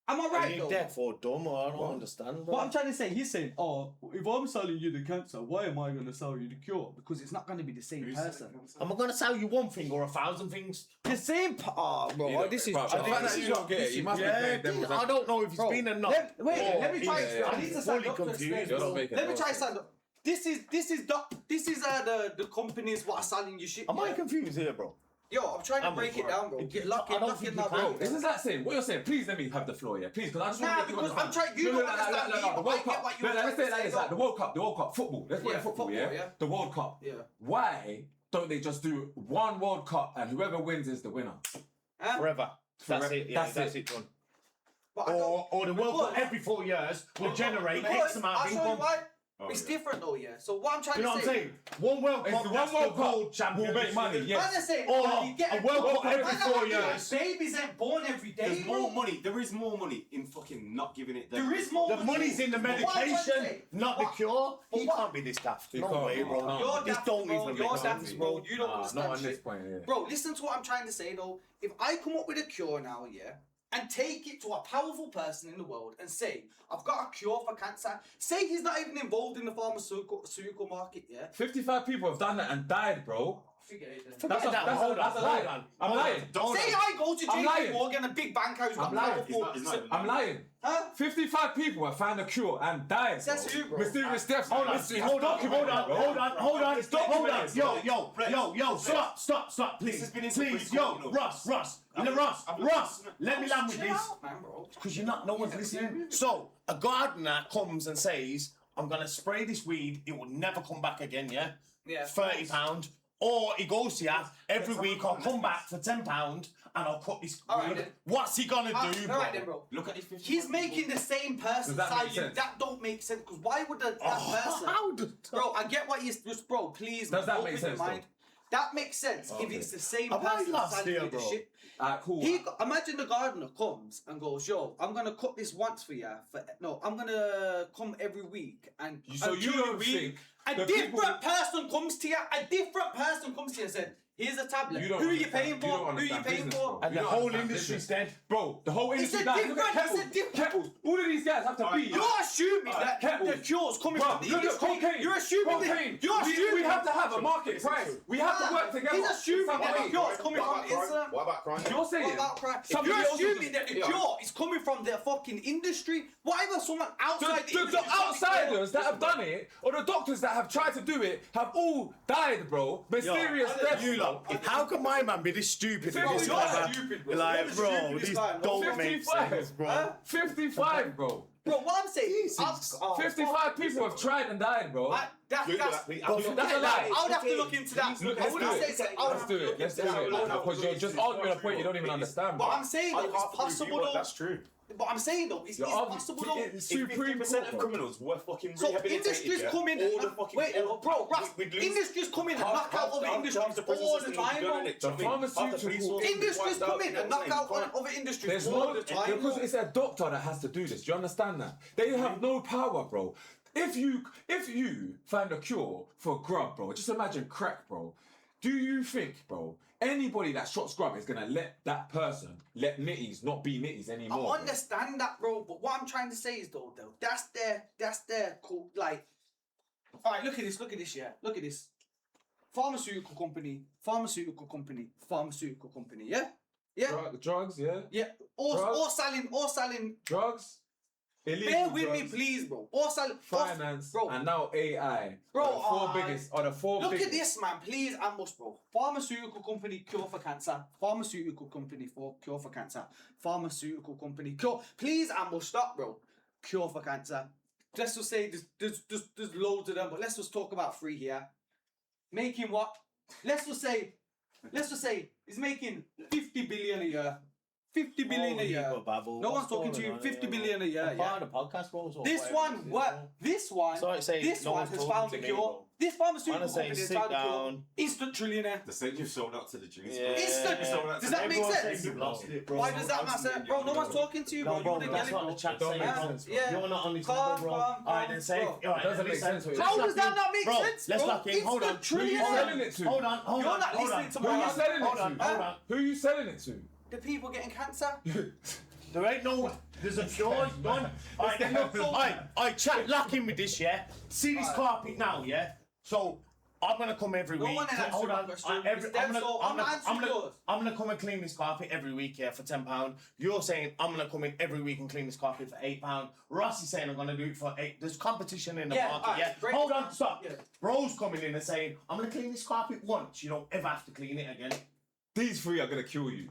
Am I Are right you though? deaf or dumb? Or I don't understand, bro. What I'm trying to say, he's saying, oh, if I'm selling you the cancer, why am I going to sell you the cure? Because it's not going to be the same person. Am I going to sell you one thing or 1,000 things? The same. Oh, bro, this is. But the fact that you don't get it, you must be playing devil's I don't know if it's Bro, been enough. let me try. he's I need to stand fully up to confused. explain, You're bro. not making Let me no try sense. stand up. This is the companies what are selling you shit. Am I yeah? confused here, bro? Yo, I'm trying to I'm break it right. down, bro. Get lucky, I don't lucky think now, you bro. can. This is like saying what you're saying. Please let me have the floor, yeah. Please, because I just Nah, want to because I'm trying. You No, don't no, understand me. the I World get Cup. what you're Let's trying say to that say, it's like though. the World Cup, football. Let's call Yeah, it football, football, yeah. yeah. The World Cup. Yeah. Why don't they just do one World Cup and whoever wins is the winner? Forever. That's it. Yeah, That's that's it. it. Done. But I don't- Or the World Cup Because- every 4 years will generate Because X amount I'll of show you income. why. Oh, It's yeah. different though, yeah. So what I'm trying You know to what say. I'm saying? One World It's Cup, the that's one World the Cup gold champion. will make money, yes. Man, I say, Or you get a World Cup every Man, 4 I get years. Babies ain't born every day, There's bro. more money. There is more money in fucking not giving it. There is more The money's in the But what I'm trying to medication, say- not the what- cure. but He what- can't be this daft. He No can't way, be. bro. No. You're This daft, don't bro. even You're make daft, sense. bro. You don't Nah, understand not on shit. this point, yeah. Bro, listen to what I'm trying to say though. If I come up with a cure now, yeah, and take it to a powerful person in the world and say, I've got a cure for cancer, say he's not even involved in the pharmaceutical market, yeah? 55 people have done that and died, bro. Forget it then. Forget That's a- that. that's a- Hold that's a on, lie. hold on. I'm Hold on. lying. Don't Say I go to I'm JP lying. Morgan, a big bank house, got I'm lying. powerful. He's not even I'm lying. Huh? 55 people have found a cure and died. Says bro. who, bro? Mysterious deaths. Hold on, Mystery- hold on, documented, bro. hold on. documented, Yo, bro. stop, stop, please. This has been in Please, Supreme yo, Court, you know. Russ, Ross, let me land with Chill this. out, man, bro. Because no one's listening. So, a gardener comes and says, I'm going to spray this weed, it will never come back again, yeah? Yeah. £30. Or he goes here, every week I'll come back for £10 and I'll cut this Alright weed. then. What's he going to do, bro? Alright then, bro. Look at this 50. He's making the same person that tell make you sense? that don't make sense, because why would that person... How does Bro, I get what he's just, bro. Please, Does that open make your sense, mind. That makes sense if it's the same Am I person lost telling here, you the bro? shit. Alright, cool. Imagine the gardener comes and goes, "Yo, I'm gonna cut this once for you. I'm gonna come every week and So you don't think a the different people- person comes to you. A different person comes to you and said, "Here's a tablet. You don't Who are you understand- paying you for? don't Who are you understand paying business, for?" bro. And You the don't whole understand industry's business. dead. Bro, the whole industry a died. Look different- at it's a Kettles. different- Kettles. All of these guys have to be. You're assuming that Kettles. the cure's coming Bro, from the look at industry. cocaine. You're assuming cocaine. that. You're assuming we have to have a market price. We have to work together. He's assuming that the Somebody- cure's coming from Islam. What about crime? You're saying What about crime? If somebody you're else is assuming just- that the Yeah. cure is coming from the fucking industry, whatever someone outside the The industry... outsiders that have done it, or the doctors that have tried to do it, have all died, bro. Mysterious deaths. You lot, how can my man be this stupid? Bro, with this you're guy, man? stupid, bro. Like, You're the bro, stupidest these guy, man. don't make 55, sense, bro. Huh? 55, bro. Bro, what I'm saying... 55 people have tried and died, bro. That's That's a lie. I would have to look into that. Look, I let's wouldn't do say it. so. I would Let's have do to it. look Let's into do that. it. Because you're just arguing a point you don't even understand, But bro. I'm saying though, it's possible though. That's true. But I'm saying though, it's possible though. It's Supreme 50% Court, of bro. criminals were fucking So rehabilitated. industries yeah? come in All and the fucking wait, bro, Russ, we'd lose- industries come in and knock out other industries all the time, bro. The pharmaceutical Industries come in and knock out other industries There's all no, the time. because bro. it's a doctor that has to do this. Do you understand that? They have no power, bro. If you find a cure for grub, bro, just imagine crack, bro. Do you think, bro, anybody that shot scrub is gonna let that person let nitties not be nitties anymore? I bro? understand that, bro, but what I'm trying to say is though, that's their cool, like. All right, look at this, yeah, look at this. Pharmaceutical company, yeah. Drugs, yeah. Yeah, or Drugs? selling. Drugs. Illegal Bear with drugs, me, please, bro. Or selling finance, bro. and now AI. Bro, are the four Look biggest. at this, man. Please ambush, bro. Pharmaceutical company cure for cancer. Pharmaceutical company for cure for cancer. Pharmaceutical company cure. Please ambush. Stop, bro. Cure for cancer. Let's just say there's loads of them, but let's just talk about three here. Making what? Let's just say he's making 50 billion a year. 50 billion a year. No one's talking to you. 50 billion a year. Yeah. The podcast, bro. This one, what? This one has found a cure. This pharmaceutical company has found a cure. Instant trillionaire. The same you've sold out to the Jews. Yeah. Instant. Does that make sense? Why does that matter? Bro, no one's talking to you, bro. Bro, You're the that's yellow, what bro. the chat's Don't saying, make bro. sense, bro. Yeah. You're not on this Calm, level, bro. calm, Alright, then say. bro. Alright, Doesn't make listen. sense what How you're does that not make Bro, sense, let's bro? lock in. Hold on. Instant Who you trillionaire. selling it to? Hold on. You're not listening to Who me. you selling Hold it on, to? hold on. Who you selling it to? The people getting cancer. There ain't no. There's a cure. Done. Alright, chat. Lock in with this, yeah. See this carpet now, yeah. So I'm gonna come every No week. one answered Hold my on. question. I'm It's them, so I'm not answering yours. gonna come and clean this carpet every week, yeah, for £10. You're saying I'm gonna come in every week and clean this carpet for £8. Ross is saying I'm gonna do it for £8. There's competition in the Yeah, market, alright, yeah. great. Hold on, stop. Yeah. Bro's coming in and saying I'm gonna clean this carpet once. You don't ever have to clean it again, These three are gonna kill you.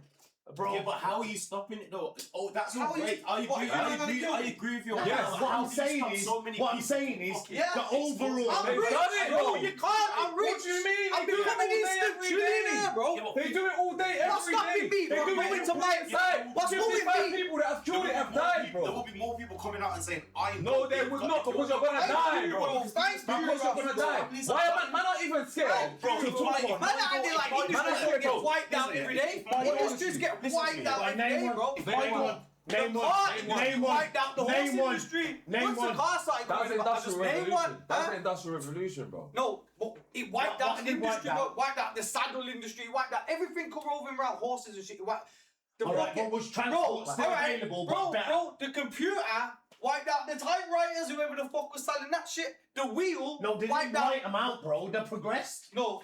bro. Yeah, but how are you stopping it though? Oh, that's How all are you- great. I what, agree. you're not gonna kill I me? agree with you. Yes, What I'm saying is, Yeah. the overall. I'm They've rich, done it, bro. bro. You can't. I'm rich. What do you mean? I'm They do it becoming all day, instant every day. trillionaire, bro. They do it all day, What's every stopping day. me They from do going it to all my day. side? What's wrong with 55 me? people that have killed it have died, There will bro. be more people coming out and saying, I No, know they they've would got not, the because cure. you're gonna die, bro. bro. Thanks, Because you're gonna die. Why am I not even scared? Bro, to it's talk like- on? Man, I did like industries get wiped out every day. Industries get wiped out every day, bro. Name The one. car industry wiped out the horse Name one. industry. Name Once the one. car started That was coming the back, just industrial name revolution. one. That was Huh? the industrial revolution, bro. No, but it wiped out an What's it wiped industry, out? wiped out the saddle industry, wiped out everything revolving around horses and shit. It wiped the Alright, rocket. but was transport still available, but better? Bro, the computer wiped out the typewriters, whoever the fuck was selling that shit. The wheel No, they didn't wiped out. write them out, bro. They progressed. No,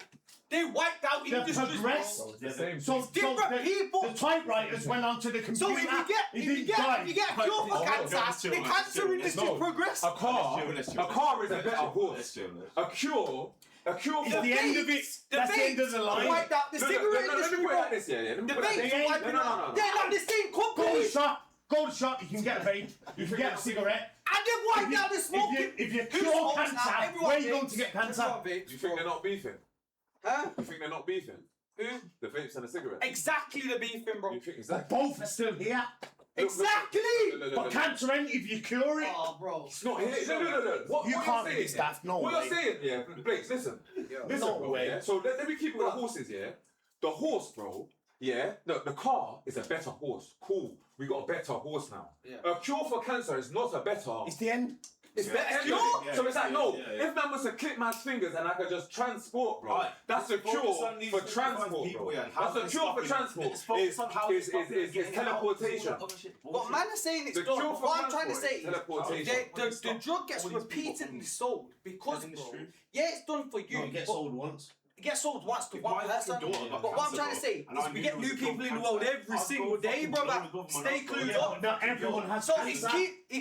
they wiped out They industries, progressed. bro. It's the same So, thing. different people. The typewriters went onto the computer. So if you get It a didn't die. cure for cancer, the cancer industry No, progressed. a car Let's chill. is a better horse. A cure A cure It's for the end of it. That's the end of the line. Wiped out the cigarette Let me industry, put it bro. like this, yeah. The vapes wiping out. They're not the same company. Go to the shop, you can get a vape, you can get a cigarette. And they've wiped out the smoking. If you cure cancer, where are you going to get cancer? Do you think they're not beefing? Huh? You think they're not beefing? Who? The vapes and the cigarettes. Exactly the beefing, bro. You think exactly? Both are still here. Exactly. But cancer ain't if you cure it. Oh, bro. It's not here. No. What You you're can't saying, be staff, no What way. you're saying, yeah, Blakes, listen. Listen, No bro, way. yeah? So let me keep it with the horses, yeah? The horse, bro, yeah? The car is a better horse. Cool. We got a better horse now. Yeah. A cure for cancer is not a better... It's the end. It's better. Yeah, so it's like, no, if man was to clip man's fingers and I could just transport, bro, Right. that's a cure for transport, bro. That's a cure for transport. Is teleportation. But man is saying it's The done. cure for What I'm trying to say is teleportation. the drug gets repeatedly sold because, bro, yeah, it's done for you. No, it gets but sold once. it gets sold once to If one my person. fucking daughter got But what I'm cancer, trying to bro, say and is I we knew get there new was people in the cancer, world every I'd go single day, fucking brother. go to the government, Stay I'd go, clued yeah, up. But not everyone has So cancer. it's Are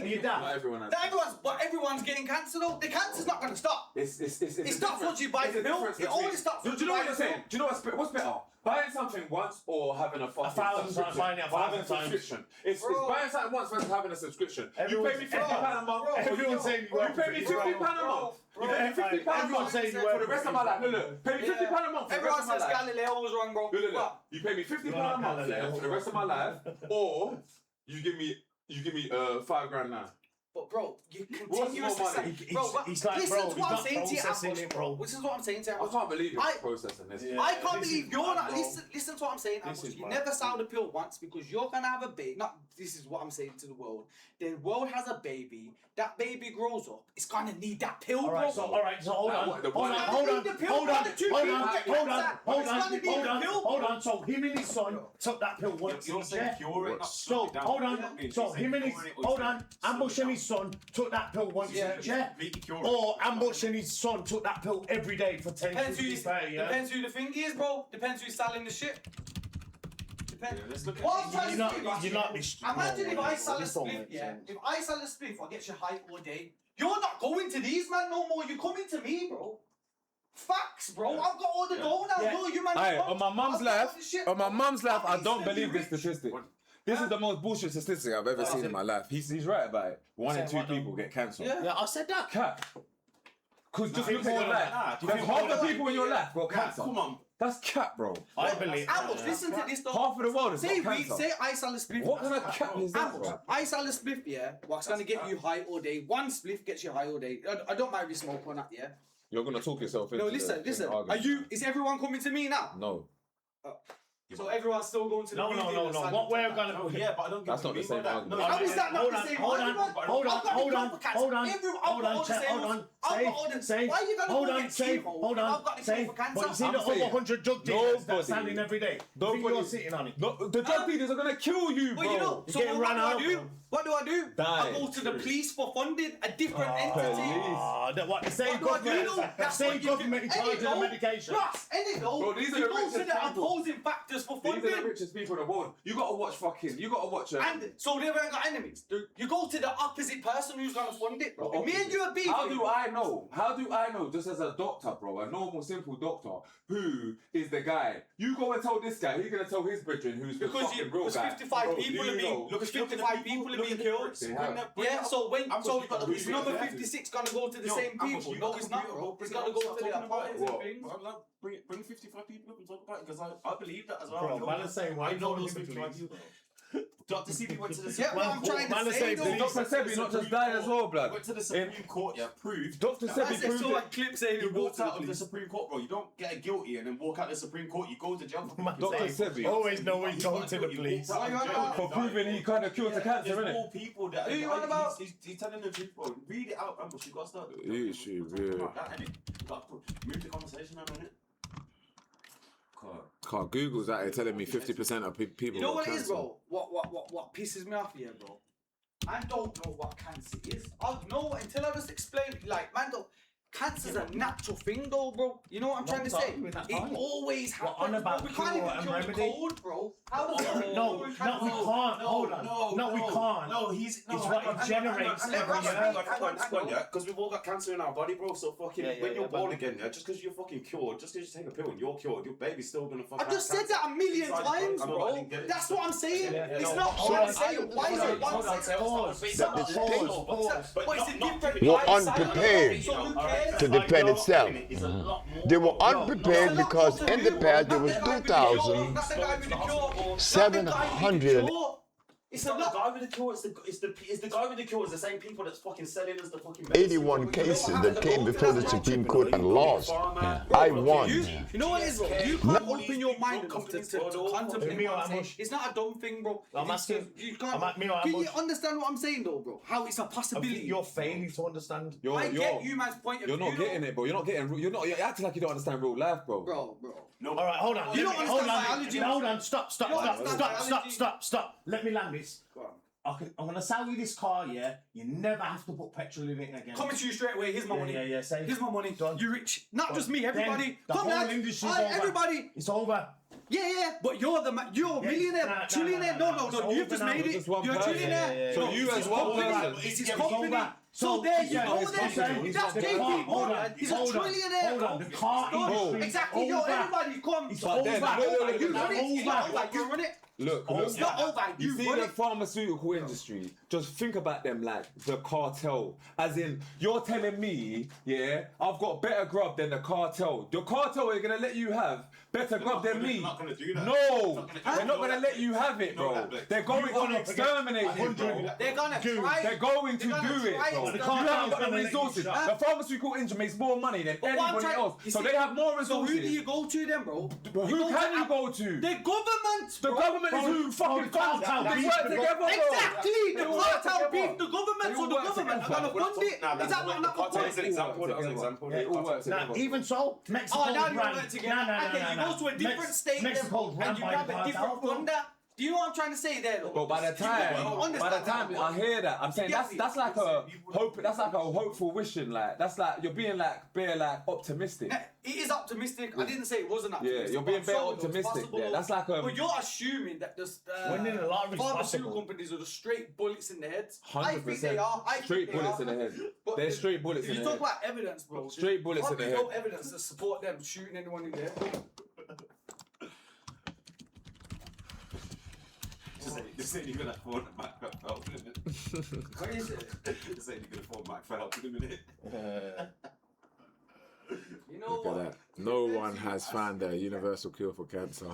you that. Not everyone has. But everyone's getting cancer though. The cancer's not going to stop. It's It stops once you buy the pill. It only stops Do once you you know buy what the you're pill. saying? Do you know what's better? Buying something once or having a fucking 1,000 times, subscription? buying it Or having a 1,000 times. subscription. It's Bro. buying something once versus having a subscription. You Everyone's- pay me £50 a month. Everyone's saying You pay me £50 a month. You pay me £50 a Everyone's month saying you for work the rest of my life. Look. Pay me £50 a month for the Everyone rest of my says life. Galileo was wrong, bro. Look. You pay me £50 a month yeah, for the rest of my life, or you give me $5 now. But bro, you What's continuously more say, money? bro, He's like, listen bro, to he's what I'm not saying to you, processing Ambush, it, bro. bro. This is what I'm saying to you, I Ambush. can't believe you're processing this. Yeah. I can't This believe is you're mad, not. bro. Listen to what I'm saying, This Ambush. is You mad. never sound a pill once because you're gonna have a baby. Not this is what I'm saying to the world. The world has a baby. That baby grows up. It's gonna need that pill, bro. Alright, so hold on. what, the Hold one- on. Hold on. So him and his son took that pill once You're each, saying yeah? cure it, not So shut it down. hold on. Yeah. So him and his Ambush and his son took that pill once Yeah. each, yeah? Completely cure it. Or Ambush and his son took that pill every day for 10 Depends who 50 30, yeah? depends who the thing is, bro. Depends who's selling the shit. Depends. Yeah, let's look at What I'm trying to You're say, not- you're not this- imagine no if way, I bro. sell a This don't spliff, make yeah. sense. If I sell a spliff, I get you high all day. You're not going to these man no more. You're coming to me, bro. Facts, bro. I've got all the dough now. Yeah. No, you man. Aye, on my mum's I've got all life, the shit. on my mum's life, I I'm don't instantly believe this rich. statistic. This is the most bullshit statistic I've ever seen in my life. He's right about it. 1 in 2 people get cancer. Yeah. Yeah, I said that. Cat. Because just I look think at your more than life. that. Do you That's think half more the than people in your life got cancer. Come on. That's cat, bro. I believe Ambush, listen to this though. Half of the world has Say got we cancer. say I sell a spliff. What kind of cat is that, Ambush, bro? I sell a spliff, yeah. What's gonna get you high all day? One spliff gets you high all day. I don't mind if you smoke or not, yeah. You're gonna talk yourself into No, listen. Are argument. you? Is everyone coming to me now? No. So everyone's still going to the No. What we're gonna Oh, yeah, but I don't get That's what not you the mean same by that. argument. No, How is that not Hold the on, same hold on, argument? hold on, I've got hold the on, cure for cancer. hold on, I've hold got on, all the hold same on, rules. I've got all the- safe, Why are you gonna hold go on, get safe, chemo? hold I've on, got the cure safe. for cancer. But you see I'm the over saying, 100 drug dealers nobody- that's standing every day. Think you're sitting on it. No, the drug dealers are gonna kill you, bro. Well, you know, so getting what run do I out, do? bro. What do I do? Die. I go to the police for funding a different entity. What, the same What do I do? government, That's same what you government in do. charge of the medication. Plus, any though, Bro, these are you the go to richest the people. opposing factors for These are the funding. richest people in the world. You gotta watch And so they haven't got enemies. You go to the opposite person who's gonna fund it, bro. Bro, If me and you are beefing. How do I know? How do I know? Just as a doctor, bro, a normal, simple doctor, who is the guy? You go and tell this guy. He's gonna tell his brethren who's the Because fucking real guy. 55 Bro, people you are being know. look, 55 people are being killed. They have. Yeah, so when so got the is number 56 gonna go to the same people? No, it's not, bro. It's gonna go to the opponents and things. Bring 55 people up and talk about it because I believe that as well. Bro, man is saying, why I know you those talking to 55 police? people. Dr. CB went to the Yeah, what I'm trying Man to is say saying though. police. Dr. Sebi not just died as well, blood. Went to the Supreme Court, yeah, proved. Dr. I Sebi said proved so a it. clip saying he You walked walked out out of the police. Supreme Court, bro. You don't get a guilty and then walk out of the Supreme Court. You go to jail for Man Dr. saying, Sebi. always know when you go to the police. What are you on about? For proving he kind of cured the cancer, There's innit? more people that. Who you on about? He's telling the truth, bro. Read it out, Ambush. You got to start. Yeah, sure, yeah. That, innit? You got to move the conversation on it. Car Google's out here telling me 50% of people You know got what it is, cancer. bro? What pisses me off here, bro? I don't know what cancer is. I know until I just explain. Like, man, don't. cancer's a natural thing, though, bro. You know what I'm trying to say? It always happens. on about bro. We can't cure even and cure the remedy? cold, bro. How does it? No, we can't. Hold on. No, we can't. No, it's what it generates every year. Because we've all got cancer in our body, bro. So fucking when you're born again, just because you're fucking cured, just because you take a pill and you're cured, your baby's still gonna fucking. I just said that a million times, bro. That's what I'm saying. It's not what I'm saying. Why is it one were unprepared to defend itself. They were unprepared because in the past there was 2,700. It's not the guy with the cure. It's the guy with the cure. It's the same people that's fucking selling us the fucking. 81 cases that came before the Supreme Court and lost. I won. You know what it is, bro? You can't open your mind enough to contemplate what I'm saying. It's not a dumb thing, bro. I'm asking. You can't. Can you understand what I'm saying, though, bro? How it's a possibility. You're failing to understand. I get you man's point of view. You're not getting it, bro. You're acting like you don't understand real life, bro. Bro. No. All right, hold on. You don't understand biology. Hold on. Stop. Let me land this. Go on. I'm gonna sell you this car, yeah? You never have to put petrol in it again. Coming to you straight away. Here's my money. Yeah. Say. Here's my money. Done. You rich. Not just me. Everybody. The Come whole on, industry's over. everybody. It's over. Yeah. But you're a millionaire, trillionaire. No. You've just made it. You're a trillionaire. So you as one person. It's his company. So there you go. That's JP Morgan. He's a trillionaire. Hold on. The car industry. Exactly. Yo, everybody come. It's over. You run it. Look, It's not over. You see the pharmaceutical industry, just think about them like the cartel. As in, you're telling me, yeah, I've got better grub than the cartel. The cartel are going to let you have better grub than me. They're not going to do that. No, they're not going to let you have it, bro. They're going to exterminate you, bro. They're going to try. They're going to do it, bro. You haven't got the resources. The pharmaceutical industry makes more money than anybody else. So they have more So resources. who do you go to then, bro? Who can you go to? The government. The government is who fucking funds them. They work together, bro. Exactly. The cartel beef the government, so the government are going to fund it. Is that not a Cartel is an example. That's an example. It all works together. Even so, Mexico now you work together. Okay, you go to a different state and you have a different funder. Do you know what I'm trying to say there, though? But by the time I hear that, I'm saying that's like a hope. That's like a hopeful wishing. Like that's like you're being like bare like optimistic. It is optimistic. I didn't say it wasn't optimistic. Yeah, you're being bare optimistic. Yeah, that's like a. But you're assuming that the pharmaceutical companies are the straight bullets in the heads. 100%. I think they are. Straight bullets in the head. They're straight bullets in the head. If you talk about evidence, bro. Straight bullets in the head. There's no evidence to support them shooting anyone in the head. Just saying you're gonna afford Mac for help in a minute. What is it? Just saying you're gonna afford Mac for help in a minute. You know Look at what? that. No one has found a universal cure for cancer.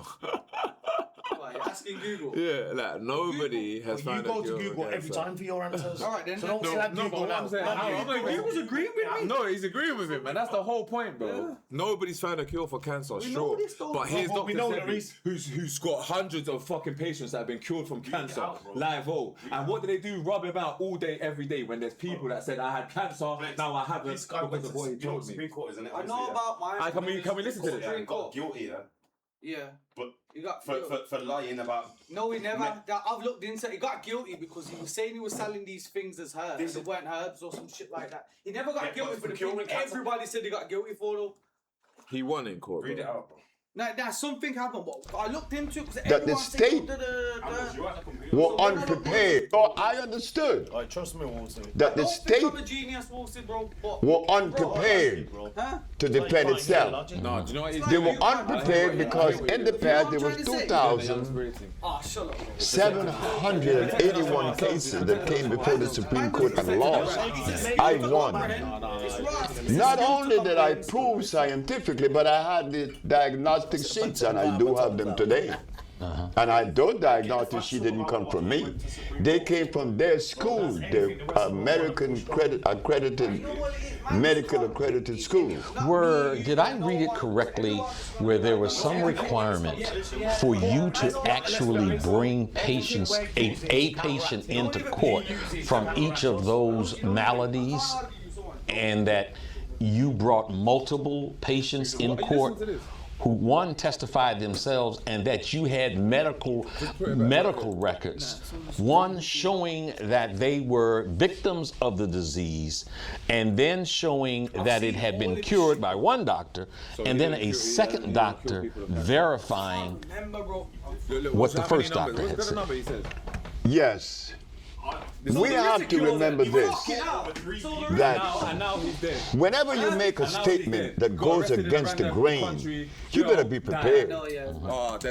What, you're asking Google? Yeah, like nobody has found a You go cure to Google for every cancer. time for your answers. All right, then. So don't slap No, but Google what I'm now. saying, He was agreeing with me. No, he's agreeing with him, man. That's the whole point, bro. Yeah. Nobody's found a cure for cancer, know sure. this, though. But here's Well, we Dr. know Sebi, there is. who's got hundreds of fucking patients that have been cured from cancer, out, bro. live all. And what do they do? Rub him out all day, every day when there's people that said, I had cancer, now I haven't This guy because of what he told me. Supreme Court, isn't it? I know about mine. Can we listen to this? He got guilty, Yeah. but He got for lying about. No, he never. I've looked into it. He got guilty because he was saying he was selling these things as herbs. They weren't herbs or some shit like that. He never got guilty for the curing thing cancer. everybody said he got guilty for, though. He won in court. Read bro. it out, bro. Now something happened, but I looked into it because That the everyone said state You at the computer. were unprepared. So I understood Alright, trust me, Walter. that the I don't state think I'm a genius, Wilson, bro. But, were unprepared huh? to defend itself. No, do you know what he's They were unprepared because in the past there was 2,781 cases that came before the Supreme Court and lost. I won. Not only did I prove scientifically, but I had the diagnostic sheets, and I do have them today. And those diagnostic sheets didn't come from me. They came from their school, the American accredited, medical accredited school. Did I read it correctly where there was some requirement for you to actually bring patients, a patient into court from each of those maladies, and that you brought multiple patients in court? who one testified themselves and that you had medical records, one showing that they were victims of the disease, and then showing that it had been cured by one doctor, and then a second doctor verifying what the first doctor had said. Yes. We have to remember this, that whenever you make a statement that goes against the grain, you better be prepared.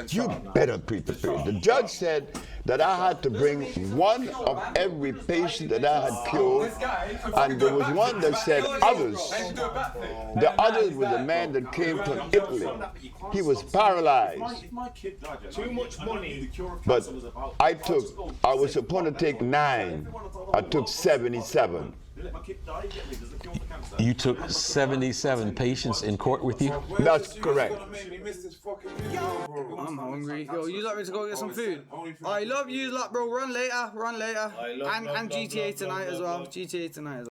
You better be prepared. The judge said that I had to bring one of every patient that I had cured, and there was one that said others. The others was a man that came from Italy. He was paralyzed. Too much money. But I was supposed to take 9. I took 77. You took 77 patients in court with you? That's correct. I'm hungry. Yo, you like me to go get some food? I love you, lot, bro. Run later. And GTA tonight as well. GTA tonight as well.